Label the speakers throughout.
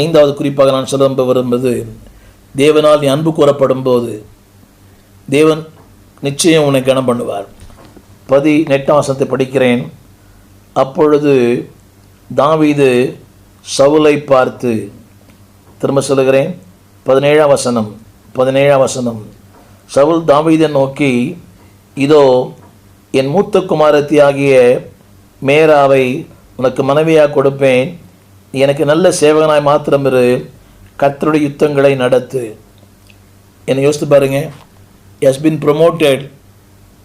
Speaker 1: ஐந்தாவது குறிப்பாக நான் சொல்ல விரும்புவது, தேவனால் நீ அன்பு கூறப்படும் போது தேவன் நிச்சயம் உன்னை கனம் பண்ணுவார். 18ஆம் வசனத்தை படிக்கிறேன். அப்பொழுது தாவீது சவுலை பார்த்து, திரும்ப சொல்லுகிறேன், 17ஆம் வசனம். சவுல் தாவீதை நோக்கி, இதோ என் மூத்த குமாரத்தியாகிய மேராவை உனக்கு மனைவியாக கொடுப்பேன், எனக்கு நல்ல சேவகனாய் மாத்திரம் இரு, கர்த்தருடைய யுத்தங்களை நடத்து. என்னை யோசித்து பாருங்க. Has been promoted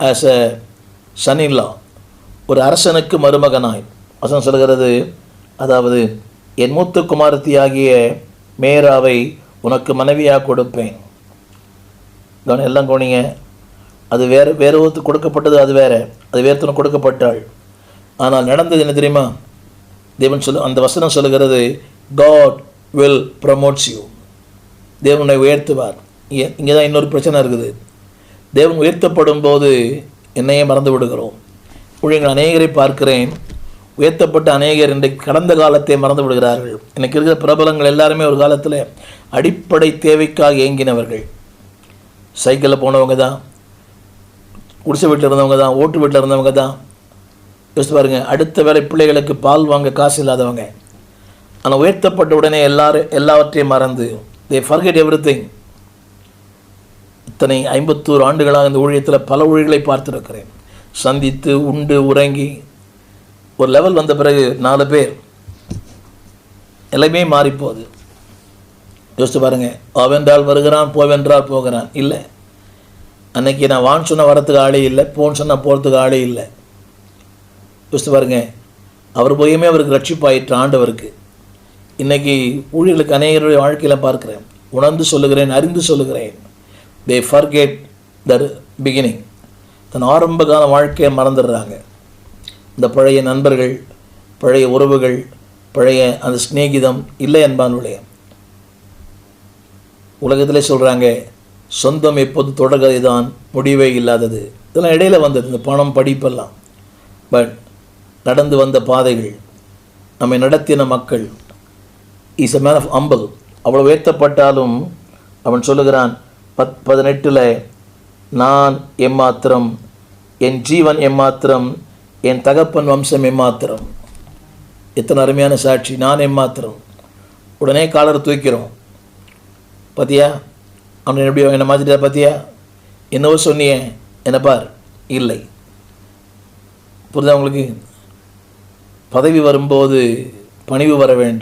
Speaker 1: as a son-in-law, ஒரு அரசனுக்கு மருமகனாய். வசனம் சொல்கிறது, அதாவது என் மூத்த குமாரத்தியாகிய மேராவை உனக்கு மனைவியாக கொடுப்பேன். எல்லாம் கோணிங்க. அது வேறு ஒருத்தர் கொடுக்கப்பட்டது, அது வேறுத்தனை கொடுக்கப்பட்டாள். ஆனால் நடந்தது என்ன தெரியுமா? தேவன் அந்த வசனம் சொல்லுகிறது, God will promote you. தேவன் உன்னை உயர்த்துவார். இங்கே தான் இன்னொரு பிரச்சனை இருக்குது. தேவன் உயர்த்தப்படும் போது என்னையே மறந்து விடுகிறோம். ஊழியர்கள் அநேகரை பார்க்கிறேன், உயர்த்தப்பட்ட அநேகர் இன்றைக்கு கடந்த காலத்தை மறந்து விடுகிறார்கள். எனக்கு இருக்கிற பிரபலங்கள் எல்லாருமே ஒரு காலத்தில் அடிப்படை தேவைக்காக ஏங்கினவர்கள். சைக்கிளில் போனவங்க தான், குடிசை வீட்டில் இருந்தவங்க தான், ஓட்டு வீட்டில் இருந்தவங்க தான். யோசித்து பாருங்கள், அடுத்த வேலை பிள்ளைகளுக்கு பால் வாங்க காசு இல்லாதவங்க. ஆனால் உயர்த்தப்பட்ட உடனே எல்லாவற்றையும் மறந்து they forget everything. இத்தனை 51 ஆண்டுகளாக இந்த ஊழியத்தில் பல ஊழியர்களை பார்த்துருக்கிறேன். சந்தித்து உண்டு உறங்கி ஒரு லெவல் வந்த பிறகு 4 பேர் எல்லாமே மாறிப்போகுது. யோசித்து பாருங்கள், அவென்றால் வருகிறான், போவென்றால் போகிறான். இல்லை, அன்னைக்கு நான் வான்னு சொன்ன வரத்துக்கு ஆளே இல்லை, போன்னு சொன்னால் போகிறதுக்கு ஆளே இல்லை. யோசித்து பாருங்கள், அவர் போயுமே அவருக்கு ரட்சிப்பாயிற்று ஆண்டவருக்கு. இன்றைக்கி ஊழியர்களுக்கு அநேகருடைய வாழ்க்கையில் பார்க்குறேன், உணர்ந்து சொல்லுகிறேன், அறிந்து சொல்லுகிறேன். they forget the beginning. தன் ஆரம்ப கால வாழ்க்கையை மறந்துடுறாங்க. இந்த பழைய நண்பர்கள், பழைய உறவுகள், பழைய அந்த ஸ்நேகிதம் இல்லை என்பானுடைய உலகத்திலே சொல்கிறாங்க, சொந்தம் எப்போது தொடர்கதை தான், முடிவே இல்லாதது. இதெல்லாம் இடையில வந்தது, இந்த பணம் படிப்பெல்லாம். பட் நடந்து வந்த பாதைகள், நம்மை நடத்தின மக்கள். Is a man of humble. அவ்வளோ உயர்த்தப்பட்டாலும் அவன் சொல்லுகிறான் 18, நான் எம்மாத்திரம், என் ஜீவன் எம்மாத்திரம், என் தகப்பன் வம்சம் எம்மாத்திரம். எத்தனை அருமையான சாட்சி. நான் எம்மாத்திரம். உடனே காலரை தூக்கிறோம். பார்த்தியா அவன் எப்படி என்னை மாற்றிட்டா, பார்த்தியா என்னவோ சொன்னியே, என்ன பார். இல்லை, புரியுதா உங்களுக்கு? பதவி வரும்போது பணிவு வர வேண்டும்.